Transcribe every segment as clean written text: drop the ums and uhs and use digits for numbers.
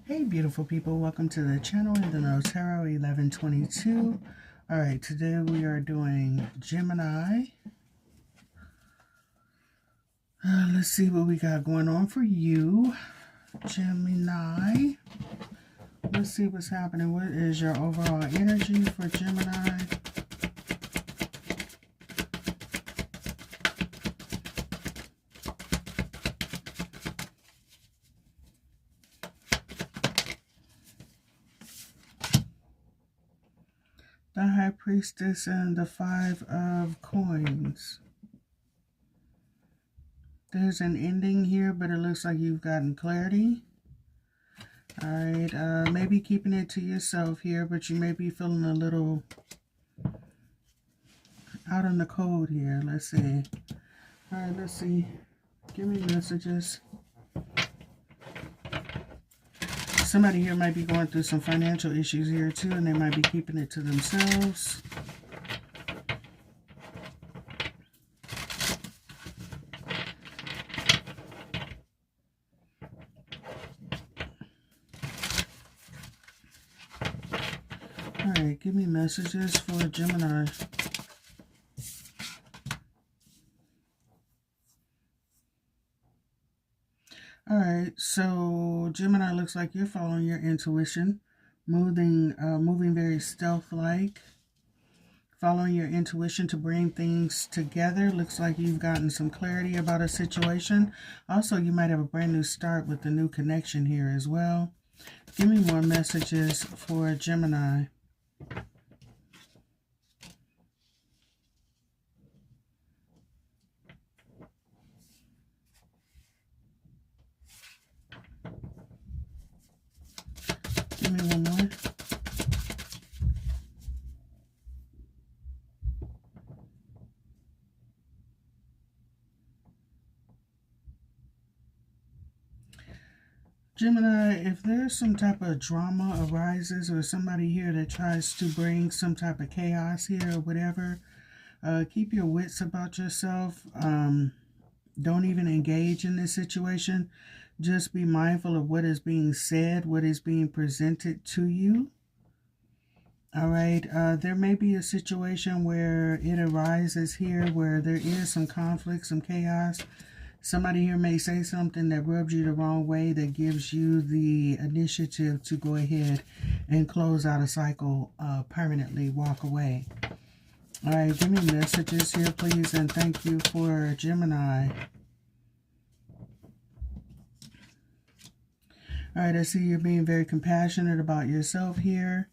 Hey beautiful people, welcome to the channel in the No Tarot 1122. Alright, today we are doing Gemini. Let's see what we got going on for you, Gemini. Let's see what's happening. What is your overall energy for Gemini? The High Priestess and the Five of Coins. There's an ending here, but it looks like you've gotten clarity. Alright, maybe keeping it to yourself here, but you may be feeling a little out in the cold here. Let's see. Alright, let's see. Give me messages. Somebody here might be going through some financial issues here too, and they might be keeping it to themselves. Alright, give me messages for Gemini. Alright, so Gemini, looks like you're following your intuition, moving very stealth-like, following your intuition to bring things together. Looks like you've gotten some clarity about a situation. Also, you might have a brand new start with the new connection here as well. Give me more messages for Gemini. Give me one more. Gemini, if there's some type of drama arises or somebody here that tries to bring some type of chaos here or whatever, keep your wits about yourself. Don't even engage in this situation. Just be mindful of what is being said, what is being presented to you. All right, there may be a situation where it arises here where there is some conflict, some chaos. Somebody here may say something that rubs you the wrong way, that gives you the initiative to go ahead and close out a cycle permanently, walk away. All right, give me messages here, please, and thank you for Gemini. All right, I see you're being very compassionate about yourself here.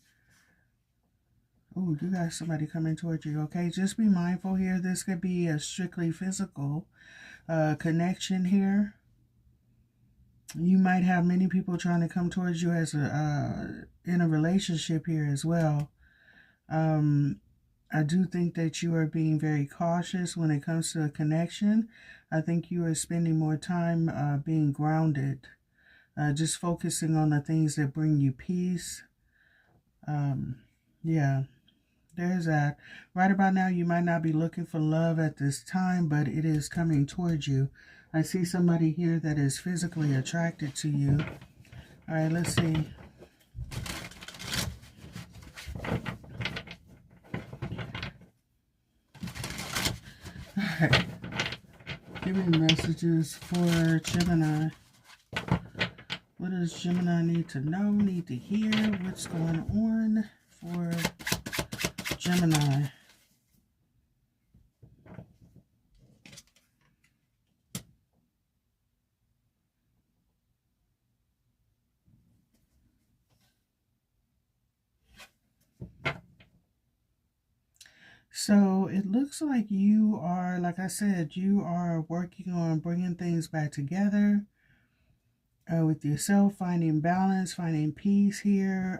Oh, you got somebody coming towards you. Okay, just be mindful here. This could be a strictly physical connection here. You might have many people trying to come towards you as in a relationship here as well. I do think that you are being very cautious when it comes to a connection. I think you are spending more time being grounded, just focusing on the things that bring you peace. Yeah, there's that. Right about now, you might not be looking for love at this time, but it is coming towards you. I see somebody here that is physically attracted to you. All right, let's see. All right. Give me messages for Gemini. What does Gemini need to know, need to hear? What's going on for Gemini? So it looks like you are, like I said, you are working on bringing things back together with yourself, finding balance, finding peace here.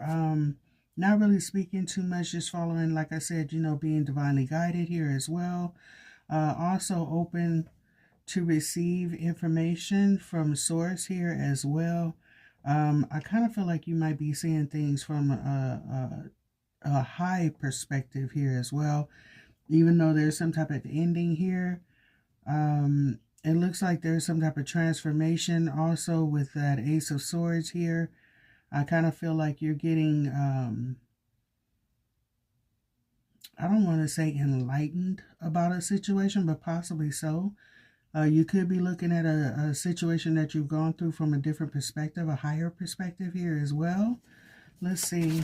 Not really speaking too much, just following, like I said, you know, being divinely guided here as well. Also open to receive information from source here as well. I kind of feel like you might be seeing things from a high perspective here as well, even though there's some type of ending here. It looks like there's some type of transformation also with that Ace of Swords here. I kind of feel like you're getting, I don't want to say enlightened about a situation, but possibly so. You could be looking at a situation that you've gone through from a different perspective, a higher perspective here as well. Let's see.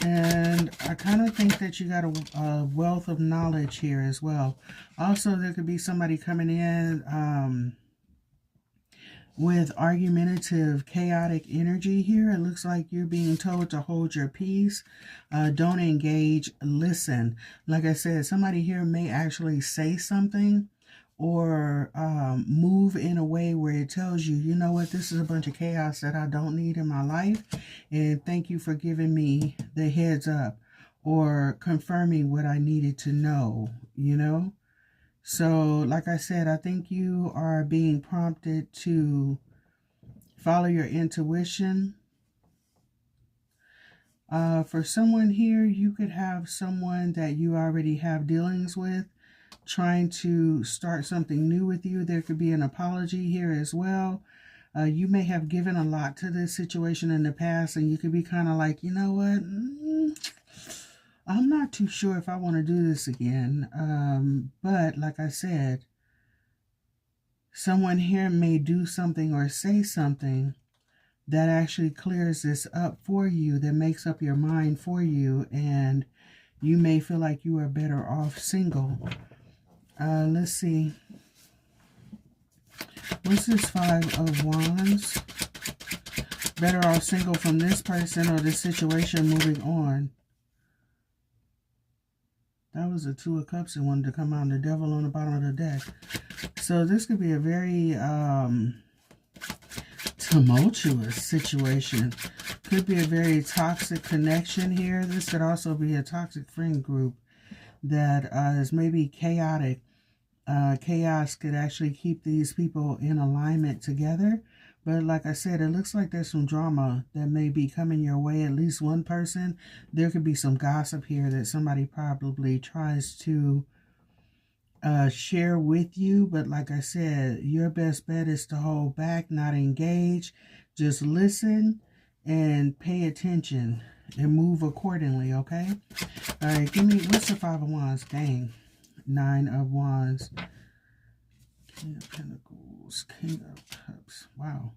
And I kind of think that you got a wealth of knowledge here as well. Also, there could be somebody coming in with argumentative, chaotic energy here. It looks like you're being told to hold your peace. Don't engage. Listen. Like I said, somebody here may actually say something or move in a way where it tells you, you know what, this is a bunch of chaos that I don't need in my life, and thank you for giving me the heads up or confirming what I needed to know, you know. So like I said, I think you are being prompted to follow your intuition. For someone here, you could have someone that you already have dealings with trying to start something new with you. There could be an apology here as well. You may have given a lot to this situation in the past, and you could be kind of like, you know what, I'm not too sure if I want to do this again. But like I said, someone here may do something or say something that actually clears this up for you, that makes up your mind for you, and you may feel like you are better off single. Let's see. What's this Five of Wands? Better off single from this person or this situation moving on. That was the Two of Cups that wanted to come out, the Devil on the bottom of the deck. So this could be a very tumultuous situation. Could be a very toxic connection here. This could also be a toxic friend group that is maybe chaotic. Chaos could actually keep these people in alignment together. But like I said, it looks like there's some drama that may be coming your way. At least one person. There could be some gossip here that somebody probably tries to share with you. But like I said, your best bet is to hold back, not engage. Just listen and pay attention and move accordingly, okay? All right, give me, what's the Five of Wands? Dang. Nine of Wands. King of Pentacles. King of Cups. Wow.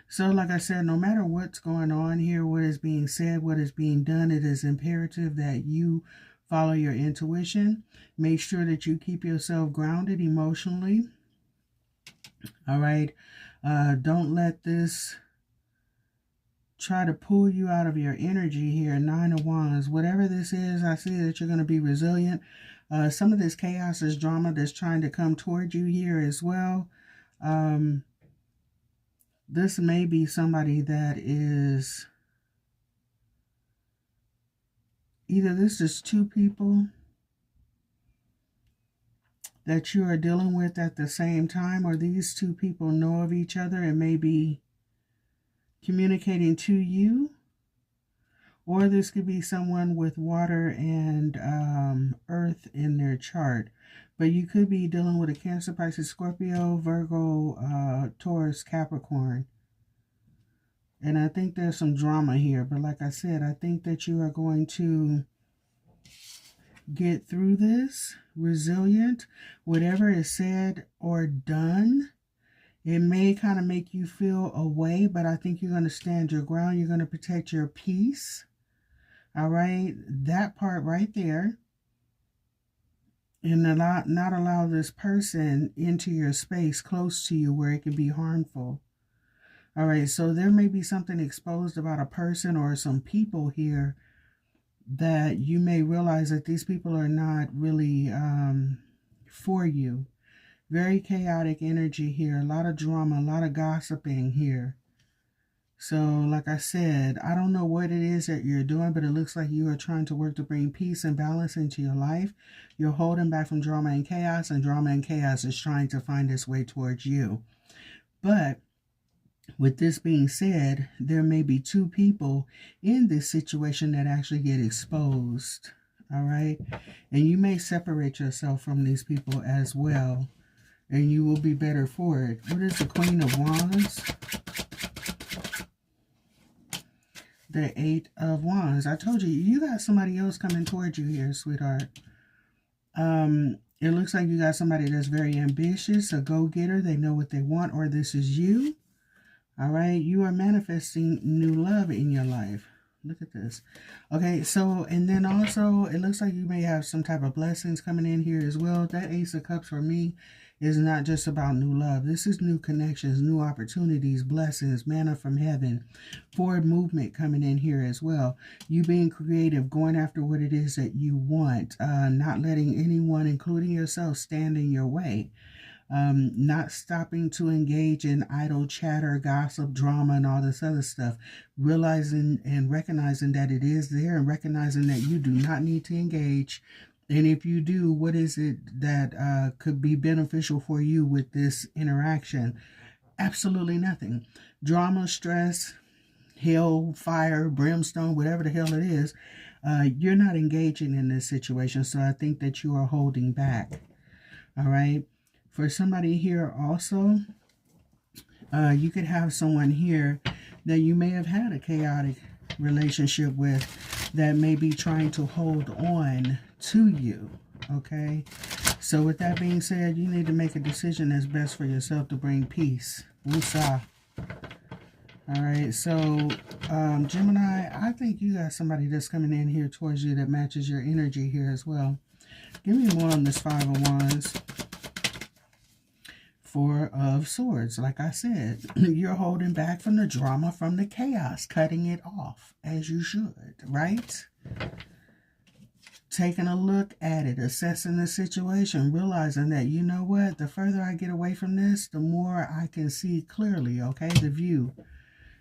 So like I said, no matter what's going on here, what is being said, what is being done, it is imperative that you follow your intuition. Make sure that you keep yourself grounded emotionally. All right. Don't let this try to pull you out of your energy here. Nine of Wands. Whatever this is, I see that you're going to be resilient. Some of this chaos, this drama that's trying to come toward you here as well. This may be somebody that is... Either this is two people that you are dealing with at the same time, or these two people know of each other and may be communicating to you. Or this could be someone with water and earth in their chart. But you could be dealing with a Cancer, Pisces, Scorpio, Virgo, Taurus, Capricorn. And I think there's some drama here. But like I said, I think that you are going to get through this resilient. Whatever is said or done, it may kind of make you feel away, but I think you're going to stand your ground. You're going to protect your peace. All right, that part right there. And not allow this person into your space close to you where it can be harmful. All right, so there may be something exposed about a person or some people here that you may realize that these people are not really for you. Very chaotic energy here. A lot of drama, a lot of gossiping here. So, like I said, I don't know what it is that you're doing, but it looks like you are trying to work to bring peace and balance into your life. You're holding back from drama and chaos is trying to find its way towards you. But with this being said, there may be two people in this situation that actually get exposed. All right? And you may separate yourself from these people as well. And you will be better for it. What is the Queen of Wands? The Eight of Wands. I told you, you got somebody else coming towards you here, sweetheart. It looks like you got somebody that's very ambitious, a go-getter. They know what they want, or this is you. All right, you are manifesting new love in your life. Look at this. Okay, so, and then also, it looks like you may have some type of blessings coming in here as well. That Ace of Cups for me is not just about new love. This is new connections, new opportunities, blessings, manna from heaven, forward movement coming in here as well. You being creative, going after what it is that you want, not letting anyone, including yourself, stand in your way. Not stopping to engage in idle chatter, gossip, drama, and all this other stuff. Realizing and recognizing that it is there, and recognizing that you do not need to engage. And if you do, what is it that could be beneficial for you with this interaction? Absolutely nothing. Drama, stress, hell, fire, brimstone, whatever the hell it is, you're not engaging in this situation. So I think that you are holding back. All right. For somebody here also, you could have someone here that you may have had a chaotic relationship with that may be trying to hold on to you, okay? So with that being said, you need to make a decision that's best for yourself to bring peace. Woosah. All right, so Gemini, I think you got somebody that's coming in here towards you that matches your energy here as well. Give me more on this Five of Wands. Four of Swords. Like I said, you're holding back from the drama, from the chaos, cutting it off as you should, right? Taking a look at it, assessing the situation, realizing that, you know what, the further I get away from this, the more I can see clearly, okay? The view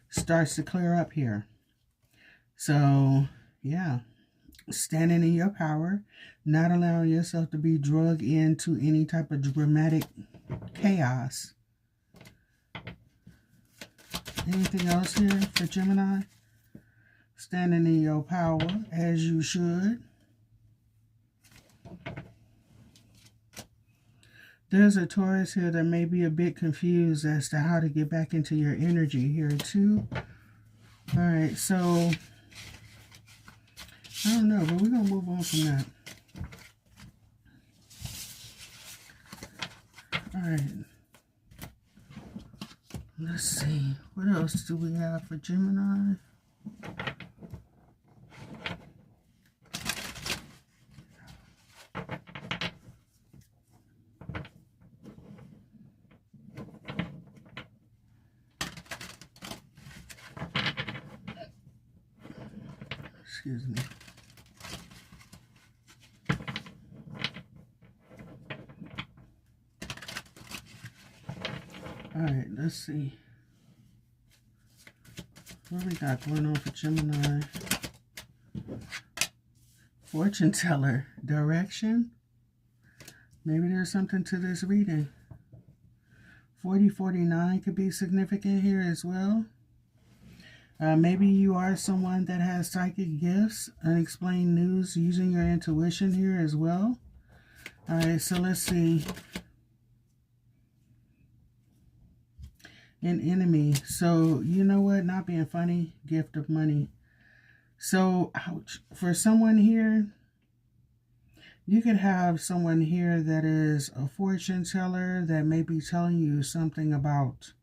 starts to clear up here. So, yeah, standing in your power, not allowing yourself to be drugged into any type of dramatic chaos. Anything else here for Gemini? Standing in your power as you should. There's a Taurus here that may be a bit confused as to how to get back into your energy here too. All right, so I don't know, but we're going to move on from that. All right. Let's see. What else do we have for Gemini? Excuse me. All right, let's see. What we got going on for Gemini? Fortune teller, direction. Maybe there's something to this reading. 4049 could be significant here as well. Maybe you are someone that has psychic gifts, unexplained news, using your intuition here as well. All right, so let's see. An enemy. So, you know what? Not being funny, gift of money. So, ouch. For someone here, you could have someone here that is a fortune teller that may be telling you something about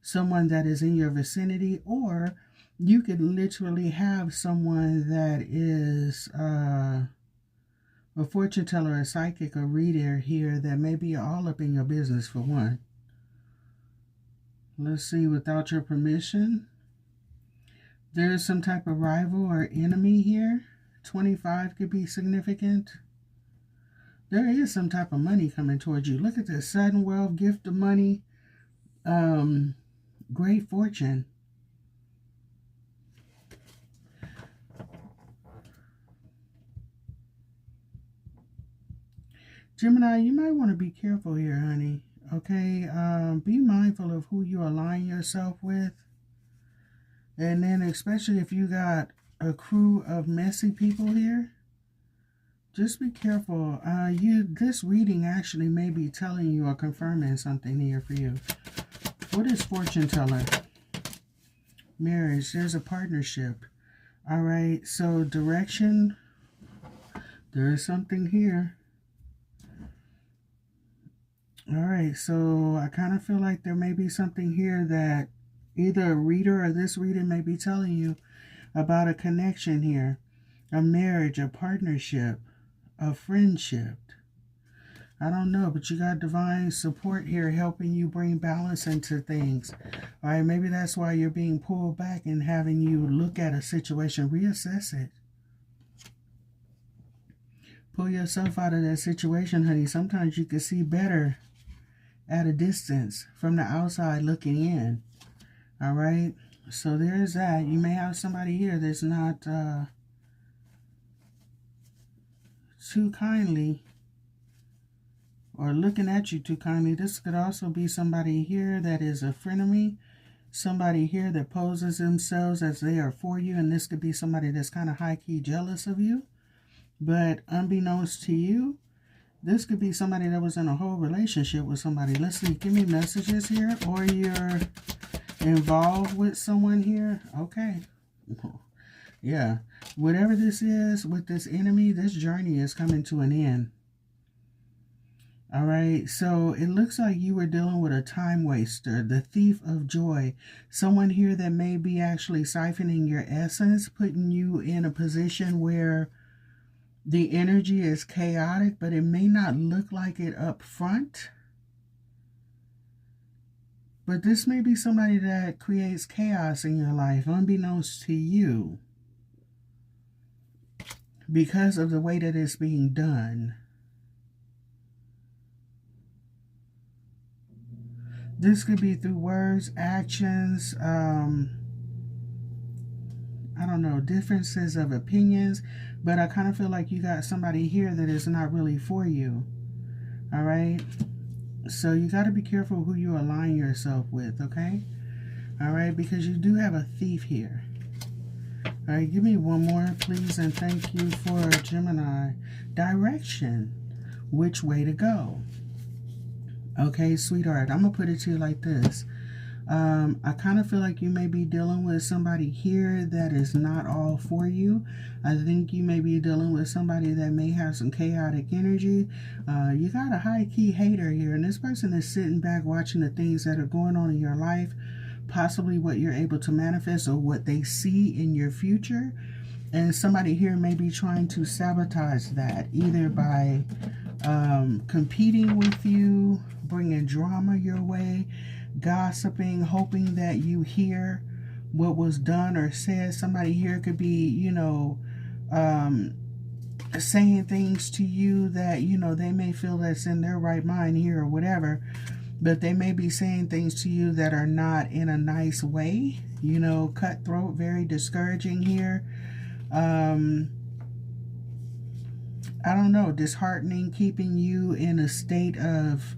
someone that is in your vicinity, or you could literally have someone that is a fortune teller, a psychic, a reader here that may be all up in your business for one. Let's see, without your permission. There is some type of rival or enemy here. 25 could be significant. There is some type of money coming towards you. Look at this, sudden wealth, gift of money, great fortune. Gemini, you might want to be careful here, honey. Okay, be mindful of who you align yourself with. And then especially if you got a crew of messy people here, just be careful. This reading actually may be telling you or confirming something here for you. What is fortune teller? Marriage. There's a partnership. All right, so direction, there is something here. All right, so I kind of feel like there may be something here that either a reader or this reader may be telling you about a connection here, a marriage, a partnership, a friendship. I don't know, but you got divine support here helping you bring balance into things. All right, maybe that's why you're being pulled back and having you look at a situation, reassess it. Pull yourself out of that situation, honey. Sometimes you can see better at a distance from the outside looking in. All right, so there's that. You may have somebody here that's not too kindly or looking at you too kindly. This could also be somebody here that is a frenemy, somebody here that poses themselves as they are for you, and this could be somebody that's kind of high-key jealous of you. But unbeknownst to you, this could be somebody that was in a whole relationship with somebody. Let's see, give me messages here, or you're involved with someone here. Okay. Yeah. Whatever this is with this enemy, this journey is coming to an end. All right. So it looks like you were dealing with a time waster, the thief of joy. Someone here that may be actually siphoning your essence, putting you in a position where the energy is chaotic, but it may not look like it up front. But this may be somebody that creates chaos in your life, unbeknownst to you, because of the way that it's being done. This could be through words, actions, I don't know, differences of opinions, but I kind of feel like you got somebody here that is not really for you. All right? So you got to be careful who you align yourself with, okay? All right, because you do have a thief here. All right, give me one more, please, and thank you for Gemini. Direction. Which way to go? Okay, sweetheart, I'm going to put it to you like this. I kind of feel like you may be dealing with somebody here that is not all for you. I think you may be dealing with somebody that may have some chaotic energy. You got a high-key hater here, and this person is sitting back watching the things that are going on in your life, possibly what you're able to manifest or what they see in your future. And somebody here may be trying to sabotage that, either by competing with you, bringing drama your way, gossiping, hoping that you hear what was done or said. Somebody here could be, you know, saying things to you that, you know, they may feel that's in their right mind here or whatever, but they may be saying things to you that are not in a nice way, you know, cutthroat, very discouraging here. I don't know, disheartening, keeping you in a state of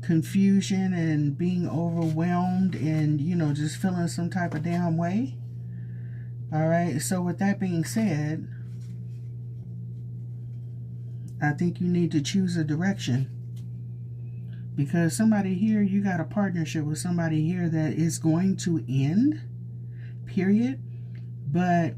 confusion and being overwhelmed and, you know, just feeling some type of damn way. All right, so with that being said, I think you need to choose a direction, because somebody here, you got a partnership with somebody here that is going to end, period, but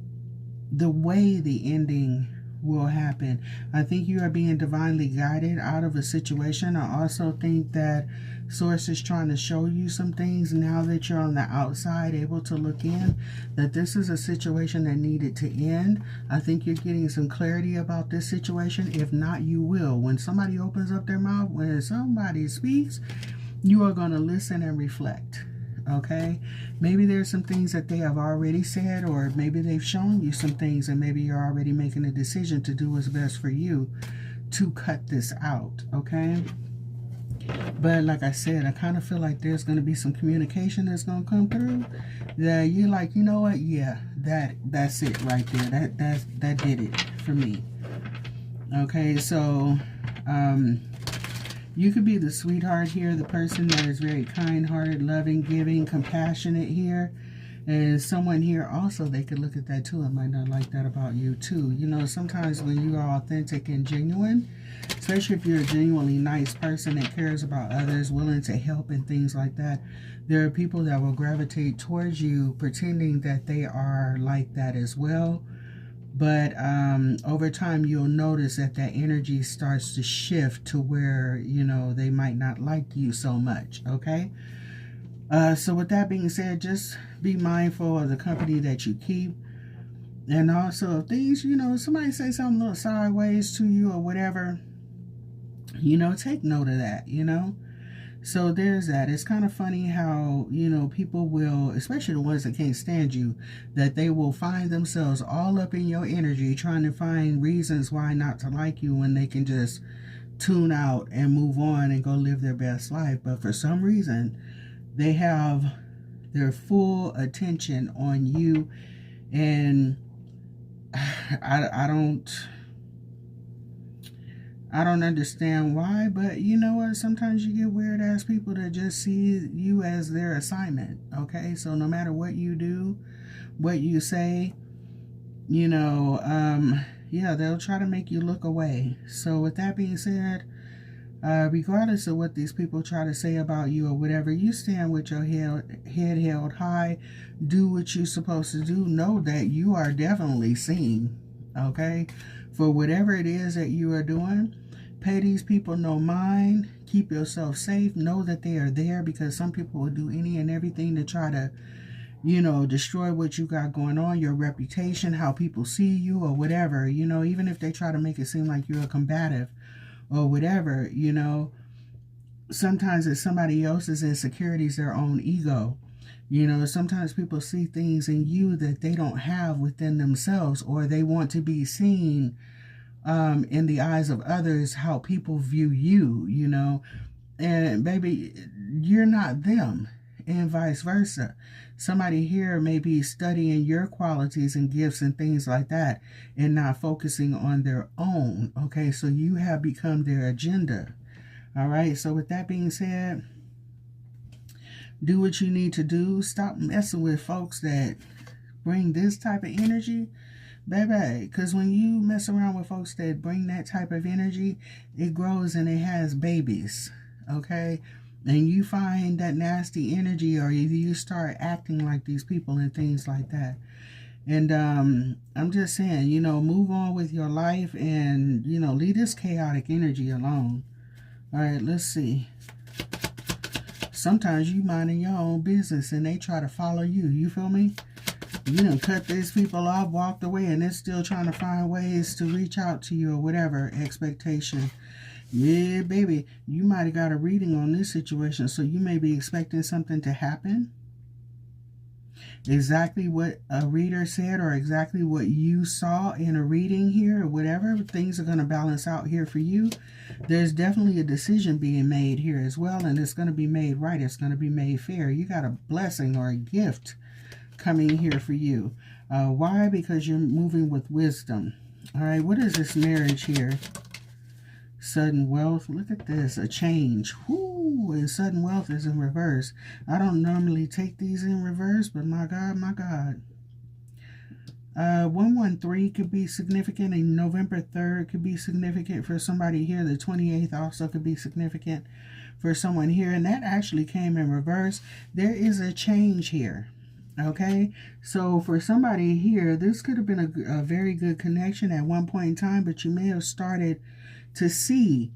the way the ending will happen, I think you are being divinely guided out of a situation. I also think that Source is trying to show you some things now that you're on the outside able to look in, that this is a situation that needed to end. I think you're getting some clarity about this situation. If not, you will. When somebody opens up their mouth, when somebody speaks, you are going to listen and reflect. Okay, maybe there's some things that they have already said, or maybe they've shown you some things, and maybe you're already making a decision to do what's best for you to cut this out. Okay, but like I said, I kind of feel like there's going to be some communication that's going to come through that you're like, you know what, yeah, that's it right there, that did it for me. Okay, so you could be the sweetheart here, the person that is very kind-hearted, loving, giving, compassionate here. And someone here also, they could look at that too and might not like that about you too. You know, sometimes when you are authentic and genuine, especially if you're a genuinely nice person that cares about others, willing to help and things like that, there are people that will gravitate towards you pretending that they are like that as well. But over time, you'll notice that that energy starts to shift to where, you know, they might not like you so much, okay? So with that being said, just be mindful of the company that you keep. And also, if things, you know, somebody say something a little sideways to you or whatever, you know, take note of that, you know. So there's that. It's kind of funny how, you know, people will, especially the ones that can't stand you, that they will find themselves all up in your energy trying to find reasons why not to like you when they can just tune out and move on and go live their best life. But for some reason, they have their full attention on you. And I don't understand why, but you know what? Sometimes you get weird ass people that just see you as their assignment. Okay, so no matter what you do, what you say, you know, yeah, they'll try to make you look away. So with that being said, regardless of what these people try to say about you or whatever, you stand with your head held high, do what you're supposed to do. Know that you are definitely seen, okay, for whatever it is that you are doing. Pay these people no mind. Keep yourself safe. Know that they are there, because some people will do any and everything to try to, you know, destroy what you got going on, your reputation, how people see you or whatever, you know, even if they try to make it seem like you're a combative or whatever, you know. Sometimes it's somebody else's insecurities, their own ego. You know, sometimes people see things in you that they don't have within themselves, or they want to be seen in the eyes of others, how people view you, you know. And baby, you're not them, and vice versa. Somebody here may be studying your qualities and gifts and things like that and not focusing on their own, okay? So you have become their agenda, all right? So with that being said, do what you need to do. Stop messing with folks that bring this type of energy, baby, because when you mess around with folks that bring that type of energy, it grows and it has babies, okay? And you find that nasty energy, or you start acting like these people and things like that. And I'm just saying, you know, move on with your life and, you know, leave this chaotic energy alone. All right, let's see. Sometimes you minding your own business and they try to follow you. You feel me? You done cut these people off, walked away, and they're still trying to find ways to reach out to you or whatever. Expectation. Yeah, baby, you might have got a reading on this situation, so you may be expecting something to happen. Exactly what a reader said, or exactly what you saw in a reading here or whatever. Things are going to balance out here for you. There's definitely a decision being made here as well, and it's going to be made right. It's going to be made fair. You got a blessing or a gift coming here for you. Why? Because you're moving with wisdom. All right, what is this marriage here? Sudden wealth. Look at this. A change. Whoo! And sudden wealth is in reverse. I don't normally take these in reverse, but my God, my God. 113 could be significant, and November 3rd could be significant for somebody here. The 28th also could be significant for someone here, and that actually came in reverse. There is a change here. Okay, so for somebody here, this could have been a very good connection at one point in time, but you may have started to see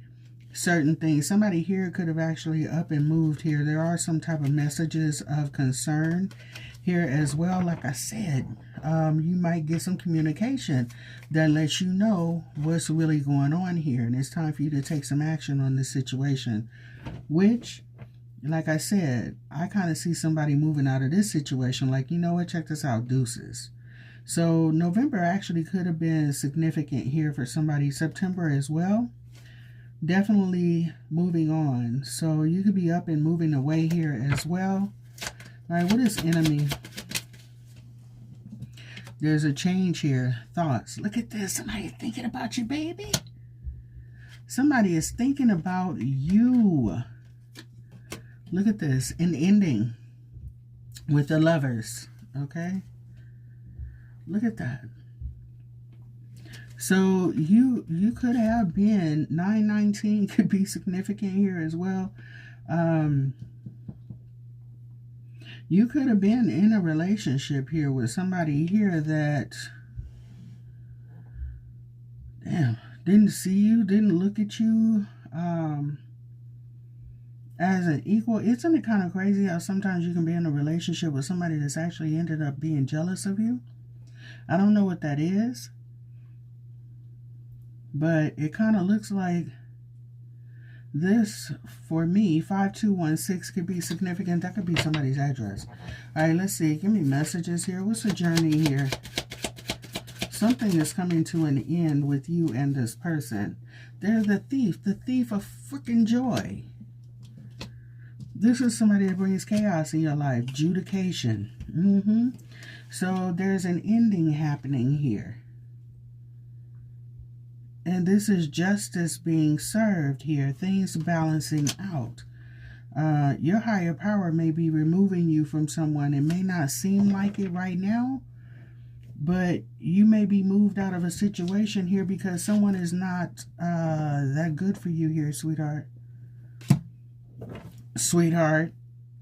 certain things. Somebody here could have actually up and moved here. There are some type of messages of concern here as well. Like I said, you might get some communication that lets you know what's really going on here, and it's time for you to take some action on this situation, which, like I said, I kind of see somebody moving out of this situation like, you know what, check this out, deuces. So November actually could have been significant here for somebody. September as well. Definitely moving on. So you could be up and moving away here as well. All right, what is enemy? There's a change here. Thoughts. Look at this. Somebody thinking about you, baby. Somebody is thinking about you. Look at this. An ending with the Lovers. Okay? Look at that. So you could have been 919 could be significant here as well. You could have been in a relationship here with somebody here that, damn, didn't see you, didn't look at you as an equal. Isn't it kind of crazy how sometimes you can be in a relationship with somebody that's actually ended up being jealous of you? I don't know what that is, but it kind of looks like this, for me, 5216 could be significant. That could be somebody's address. All right, let's see. Give me messages here. What's the journey here? Something is coming to an end with you and this person. They're the thief of freaking joy. This is somebody that brings chaos in your life. Judication. So there's an ending happening here. And this is justice being served here. Things balancing out. Your higher power may be removing you from someone. It may not seem like it right now, but you may be moved out of a situation here because someone is not that good for you here, sweetheart. Sweetheart.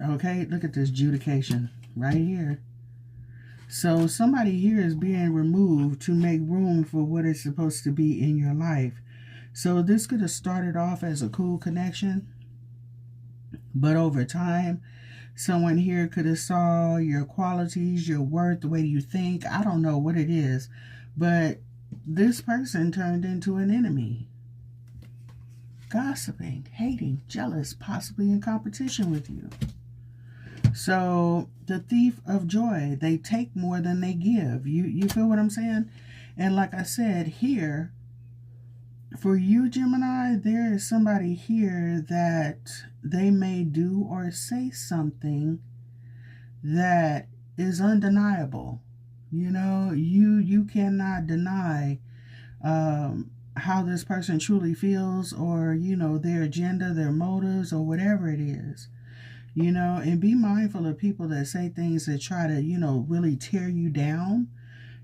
Okay, look at this judication right here. So somebody here is being removed to make room for what is supposed to be in your life. So this could have started off as a cool connection, but over time, someone here could have saw your qualities, your worth, the way you think. I don't know what it is, but this person turned into an enemy. Gossiping, hating, jealous, possibly in competition with you. So the thief of joy, they take more than they give. You feel what I'm saying? And like I said, here, for you, Gemini, there is somebody here that they may do or say something that is undeniable. You know, you cannot deny how this person truly feels, or, you know, their agenda, their motives, or whatever it is. You know, and be mindful of people that say things that try to, you know, really tear you down.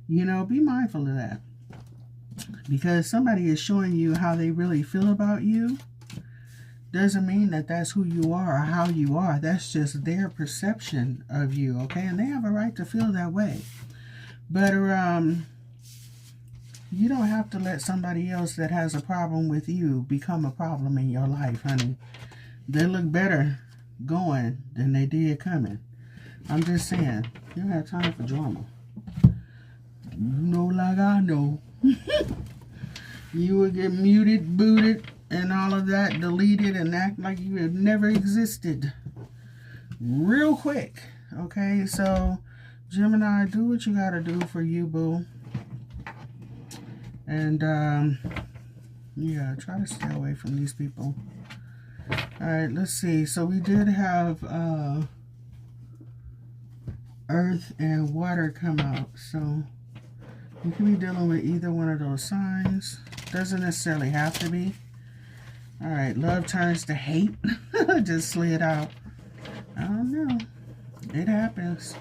You know, be mindful of that. Because somebody is showing you how they really feel about you. Doesn't mean that that's who you are or how you are. That's just their perception of you, okay? And they have a right to feel that way. But you don't have to let somebody else that has a problem with you become a problem in your life, honey. They look better going than they did coming. I'm just saying, you don't have time for drama. You know, like I know. You would get muted, booted, and all of that, deleted, and act like you have never existed real quick. Okay, so Gemini, do what you gotta do for you, boo. And yeah, try to stay away from these people. Alright, let's see. So we did have earth and water come out. So you can be dealing with either one of those signs. Doesn't necessarily have to be. Alright, love turns to hate. Just slid out. I don't know. It happens.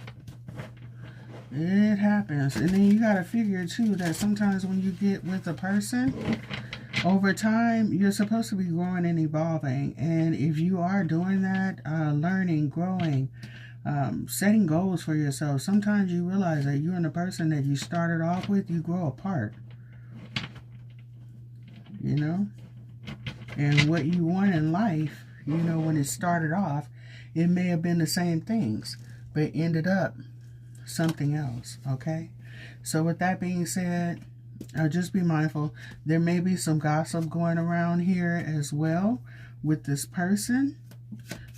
It happens. And then you got to figure too that sometimes when you get with a person, over time, you're supposed to be growing and evolving. And if you are doing that, learning, growing, setting goals for yourself, sometimes you realize that you and the person that you started off with, you grow apart. You know? And what you want in life, you know, when it started off, it may have been the same things, but ended up something else, okay? So with that being said, just be mindful. There may be some gossip going around here as well with this person.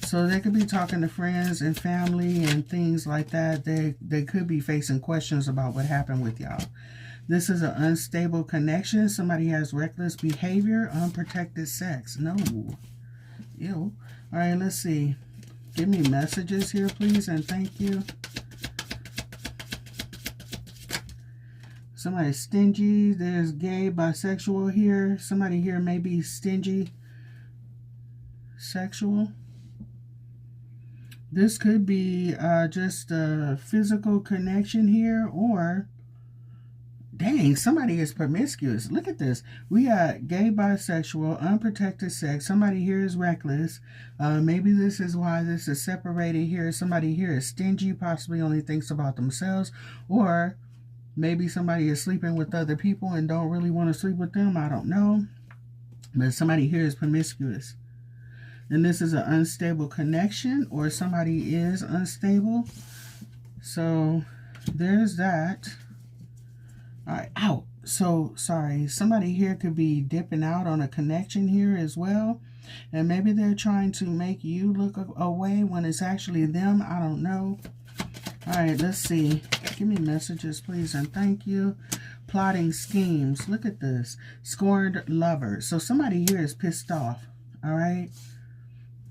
So they could be talking to friends and family and things like that. They could be facing questions about what happened with y'all. This is an unstable connection. Somebody has reckless behavior, unprotected sex. No. Ew. All right, let's see. Give me messages here, please, and thank you. Somebody's stingy. There's gay, bisexual here. Somebody here may be stingy, sexual. This could be just a physical connection here, or dang, somebody is promiscuous. Look at this. We got gay, bisexual, unprotected sex. Somebody here is reckless. Maybe this is why this is separated here. Somebody here is stingy, possibly only thinks about themselves. Or maybe somebody is sleeping with other people and don't really want to sleep with them. I don't know. But somebody here is promiscuous. And this is an unstable connection, or somebody is unstable. So there's that. All right, out. So, sorry, somebody here could be dipping out on a connection here as well. And maybe they're trying to make you look away when it's actually them. I don't know. All right, let's see. Give me messages, please, and thank you. Plotting schemes. Look at this. Scorned lover. So somebody here is pissed off. All right.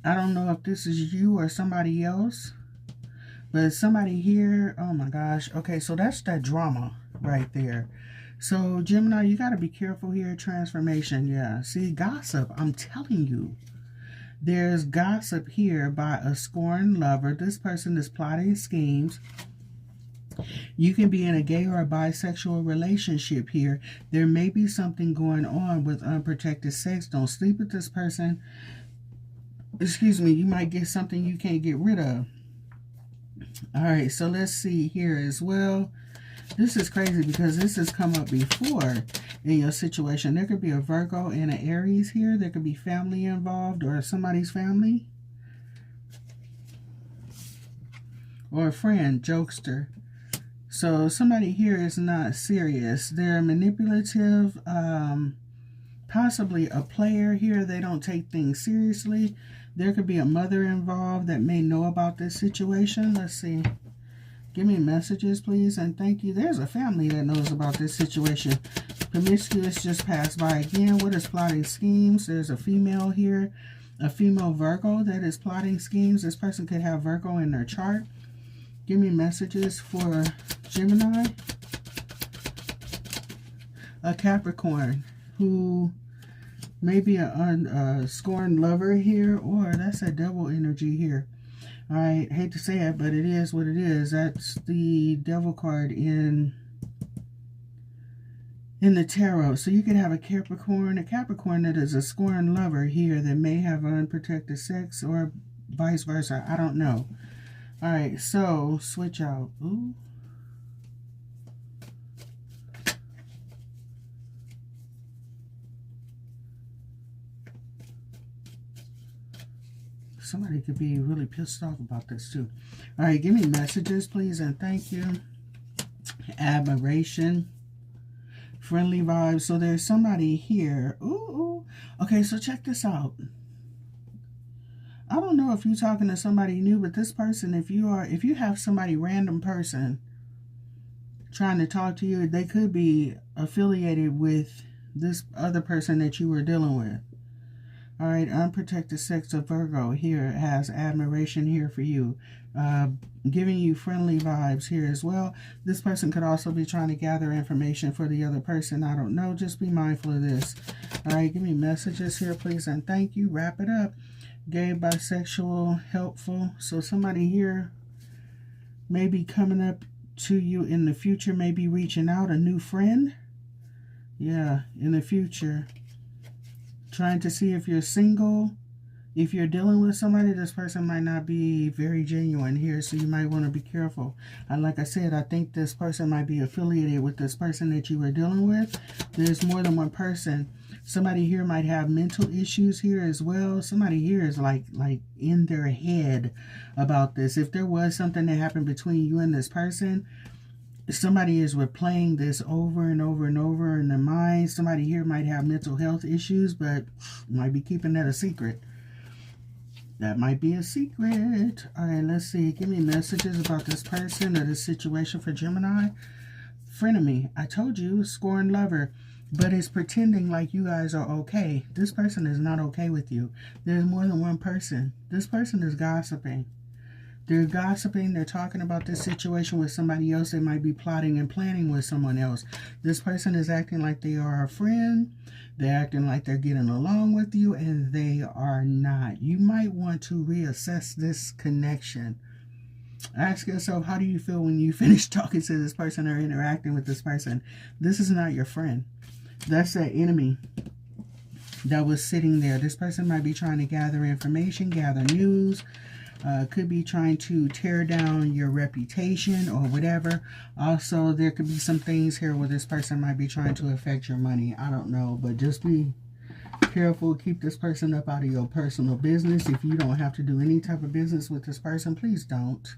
I don't know if this is you or somebody else. But somebody here, oh my gosh. Okay, so that's that drama right there. So, Gemini, you got to be careful here. Transformation, yeah. See, gossip, I'm telling you. There's gossip here by a scorned lover. This person is plotting schemes. You can be in a gay or a bisexual relationship here. There may be something going on with unprotected sex. Don't sleep with this person. Excuse me, you might get something you can't get rid of. All right, so let's see here as well. This is crazy because this has come up before in your situation. There could be a Virgo and an Aries here. There could be family involved, or somebody's family. Or a friend, jokester. So somebody here is not serious. They're manipulative, possibly a player here. They don't take things seriously. There could be a mother involved that may know about this situation. Let's see. Give me messages, please, and thank you. There's a family that knows about this situation. Promiscuous just passed by again. What is plotting schemes? There's a female here, a female Virgo that is plotting schemes. This person could have Virgo in their chart. Give me messages for Gemini. A Capricorn who may be a scorned lover here, or that's a devil energy here. I hate to say it, but it is what it is. That's the devil card in the tarot. So you could have a Capricorn that is a scorned lover here that may have unprotected sex, or vice versa. I don't know. All right, so switch out. Ooh. Somebody could be really pissed off about this too. All right, give me messages, please, and thank you. Admiration. Friendly vibes. So there's somebody here. Ooh. Okay, so check this out. I don't know if you're talking to somebody new, but this person, if you have somebody, random person, trying to talk to you, they could be affiliated with this other person that you were dealing with. All right, unprotected sex of Virgo here has admiration here for you, giving you friendly vibes here as well. This person could also be trying to gather information for the other person. I don't know. Just be mindful of this. All right, give me messages here, please, and thank you. Wrap it up. Gay, bisexual, helpful. So somebody here may be coming up to you in the future, maybe reaching out, a new friend. Yeah, in the future. Trying to see if you're single. If you're dealing with somebody, this person might not be very genuine here, so you might want to be careful. And like I said, I think this person might be affiliated with this person that you were dealing with. There's more than one person. Somebody here might have mental issues here as well. Somebody here is like in their head about this. If there was something that happened between you and this person, somebody is replaying this over and over and over in their mind. Somebody here might have mental health issues, but might be keeping that a secret. That might be a secret. All right, let's see. Give me messages about this person or this situation for Gemini. Frenemy. I told you, scorned lover, but it's pretending like you guys are okay. This person is not okay with you. There's more than one person. This person is gossiping. They're gossiping. They're talking about this situation with somebody else. They might be plotting and planning with someone else. This person is acting like they are a friend. They're acting like they're getting along with you, and they are not. You might want to reassess this connection. Ask yourself, how do you feel when you finish talking to this person or interacting with this person? This is not your friend. That's that enemy that was sitting there. This person might be trying to gather information, gather news, could be trying to tear down your reputation or whatever. Also, there could be some things here where this person might be trying to affect your money. I don't know, but just be careful. Keep this person up out of your personal business. If you don't have to do any type of business with this person, please don't.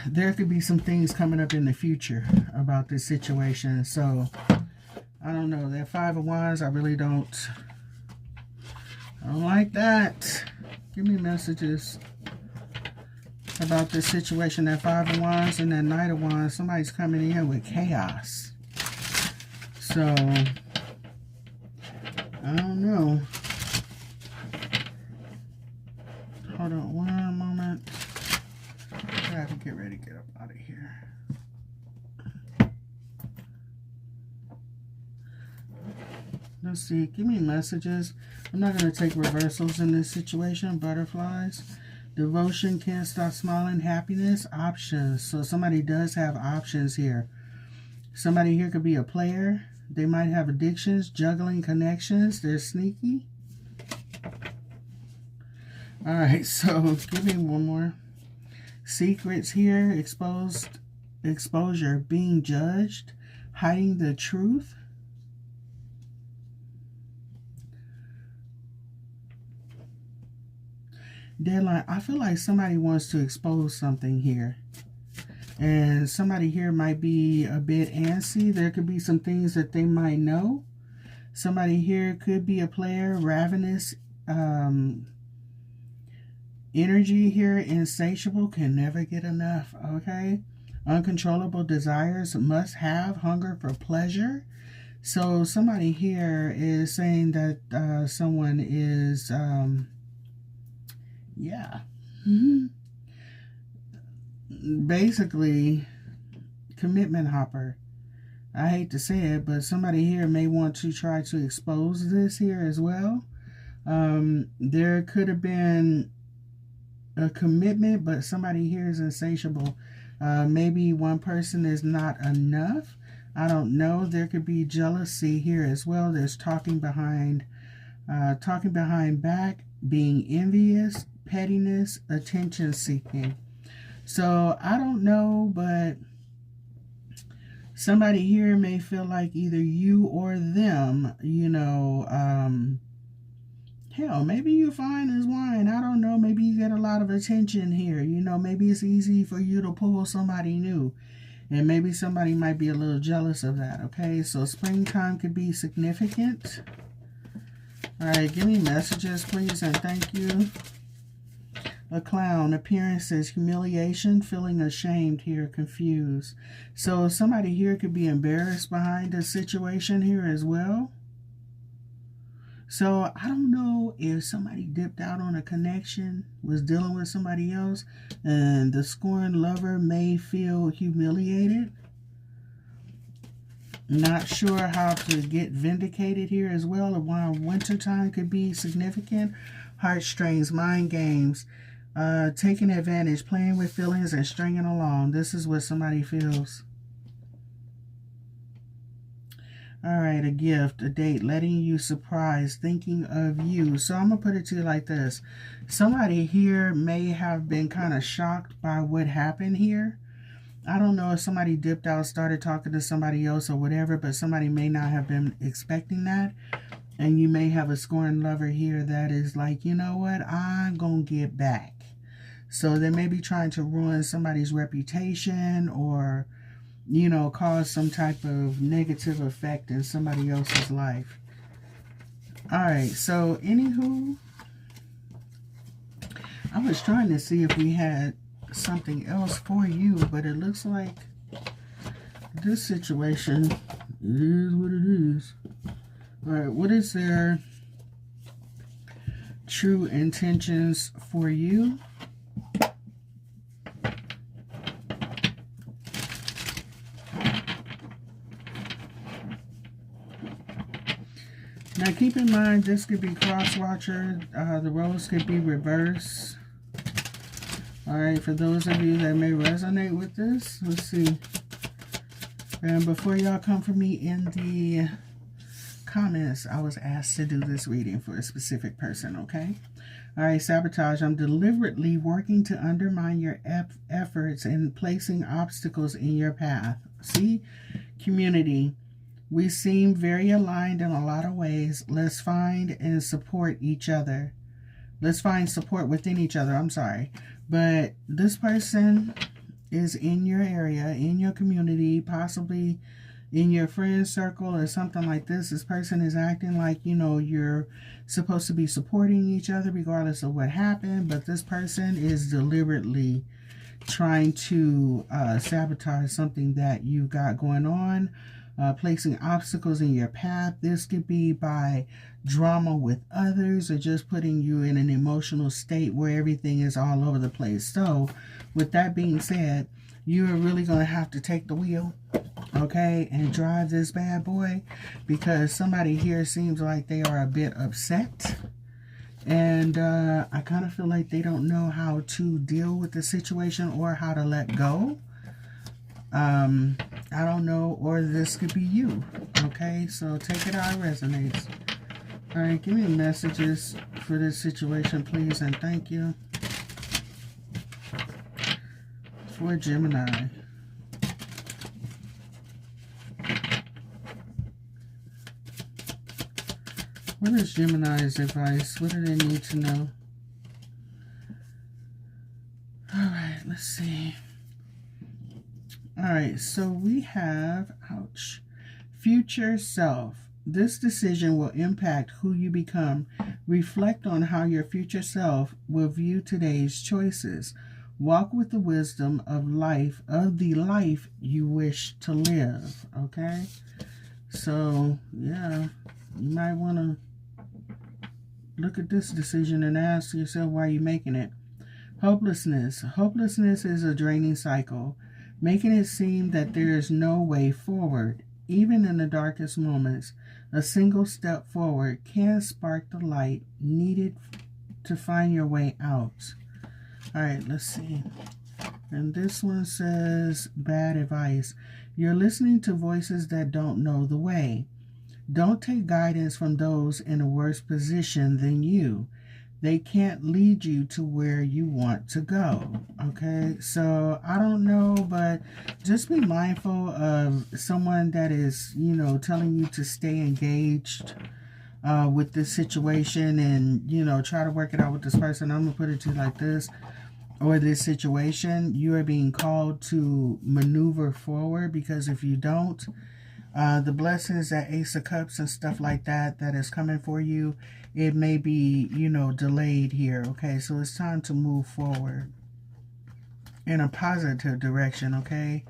There could be some things coming up in the future about this situation. So, I don't know. That Five of Wands, I really don't like that. Give me messages about this situation. That Five of Wands and that Knight of Wands. Somebody's coming in with chaos. So, I don't know. Hold on one moment. I have to get ready to get up out of here. Let's see. Give me messages. I'm not going to take reversals in this situation. Butterflies. Devotion. Can't stop smiling. Happiness. Options. So somebody does have options here. Somebody here could be a player. They might have addictions. Juggling connections. They're sneaky. Alright, so give me one more. Secrets here. Exposure. Being judged. Hiding the truth. Deadline. I feel like somebody wants to expose something here. And somebody here might be a bit antsy. There could be some things that they might know. Somebody here could be a player. Ravenous. Energy here. Insatiable. Can never get enough. Okay. Uncontrollable desires. Must have. Hunger for pleasure. So somebody here is saying that someone is... yeah. Basically, commitment hopper. I hate to say it, but somebody here may want to try to expose this here as well. There could have been a commitment, but somebody here is insatiable. Maybe one person is not enough. I don't know. There could be jealousy here as well. There's talking behind back, being envious, pettiness, attention seeking. So I don't know, but somebody here may feel like either you or them, you know, hell, maybe you fine as wine. I don't know. Maybe you get a lot of attention here. You know, maybe it's easy for you to pull somebody new. And maybe somebody might be a little jealous of that, okay? So springtime could be significant. All right, give me messages, please, and thank you. A clown. Appearances. Humiliation. Feeling ashamed here. Confused. So somebody here could be embarrassed behind a situation here as well. So I don't know if somebody dipped out on a connection, was dealing with somebody else, and the scorned lover may feel humiliated. Not sure how to get vindicated here as well. Or while wintertime could be significant. Heartstrings. Mind games. Taking advantage, playing with feelings, and stringing along. This is what somebody feels. All right, a gift, a date, letting you surprise, thinking of you. So I'm going to put it to you like this. Somebody here may have been kind of shocked by what happened here. I don't know if somebody dipped out, started talking to somebody else or whatever, but somebody may not have been expecting that. And you may have a scorned lover here that is like, you know what, I'm going to get back. So they may be trying to ruin somebody's reputation or, you know, cause some type of negative effect in somebody else's life. All right, so anywho, I was trying to see if we had something else for you, but it looks like this situation is what it is. All right, what is their true intentions for you. Now keep in mind, this could be cross-watcher. The roles could be reversed. Alright, for those of you that may resonate with this, let's see. And before y'all come for me in the comments, I was asked to do this reading for a specific person, okay? Alright, sabotage. I'm deliberately working to undermine your efforts and placing obstacles in your path. See? Community. We seem very aligned in a lot of ways. Let's find and support each other. Let's find support within each other. I'm sorry. But this person is in your area, in your community, possibly in your friend circle or something like this. This person is acting like, you know, you're supposed to be supporting each other regardless of what happened. But this person is deliberately trying to sabotage something that you've got going on. Placing obstacles in your path. This could be by drama with others or just putting you in an emotional state where everything is all over the place. So with that being said, you are really going to have to take the wheel, okay, and drive this bad boy, because somebody here seems like they are a bit upset. And I kind of feel like they don't know how to deal with the situation or how to let go. I don't know, or this could be you, okay? So take it how it resonates. All right, give me messages for this situation, please, and thank you. For Gemini. What is Gemini's advice? What do they need to know? All right, let's see. All right, so we have, ouch, future self. This decision will impact who you become. Reflect on how your future self will view today's choices. Walk with the wisdom of life, of the life you wish to live, okay? So, yeah, you might want to look at this decision and ask yourself why you're making it. Hopelessness. Hopelessness is a draining cycle, making it seem that there is no way forward. Even in the darkest moments, a single step forward can spark the light needed to find your way out. All right, let's see. And this one says, bad advice. You're listening to voices that don't know the way. Don't take guidance from those in a worse position than you. They can't lead you to where you want to go. Okay, so I don't know, but just be mindful of someone that is, you know, telling you to stay engaged with this situation and, you know, try to work it out with this person. I'm going to put it to you like this, or this situation. You are being called to maneuver forward, because if you don't, the blessings, that Ace of Cups and stuff like that, that is coming for you, it may be, you know, delayed here. Okay, so it's time to move forward in a positive direction, okay?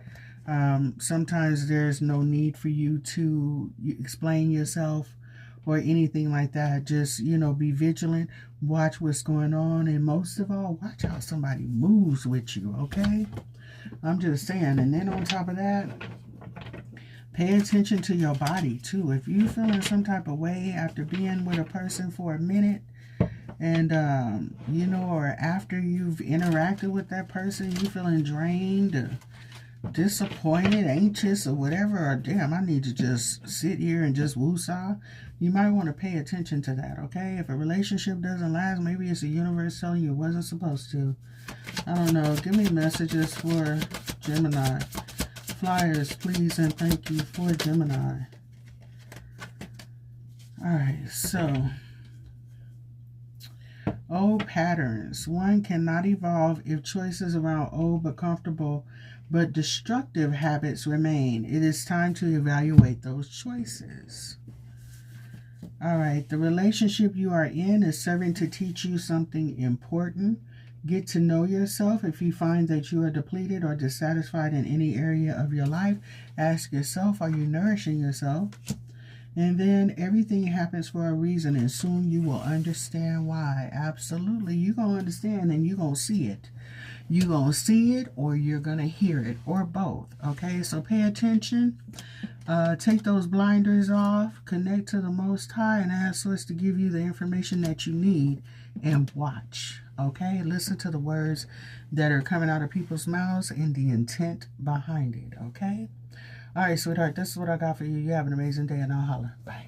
Sometimes there's no need for you to explain yourself or anything like that. Just, you know, be vigilant, watch what's going on, and most of all, watch how somebody moves with you, okay? I'm just saying. And then on top of that, pay attention to your body, too. If you're feeling some type of way after being with a person for a minute, and, you know, or after you've interacted with that person, you feeling drained, or disappointed, anxious, or whatever, or damn, I need to just sit here and just woosah, you might want to pay attention to that, okay? If a relationship doesn't last, maybe it's the universe telling you it wasn't supposed to. I don't know. Give me messages for Gemini. Flyers, please, and thank you for Gemini. Alright, so old patterns. One cannot evolve if choices around old but comfortable but destructive habits remain. It is time to evaluate those choices. Alright, the relationship you are in is serving to teach you something important. Get to know yourself. If you find that you are depleted or dissatisfied in any area of your life, ask yourself, are you nourishing yourself? And then everything happens for a reason, and soon you will understand why. Absolutely. You're going to understand and you're going to see it. You're going to see it or you're going to hear it or both. Okay, so pay attention. Take those blinders off. Connect to the Most High and ask Source to give you the information that you need and watch. Okay, listen to the words that are coming out of people's mouths and the intent behind it. Okay. All right, sweetheart, this is what I got for you. You have an amazing day, and I'll holler. Bye.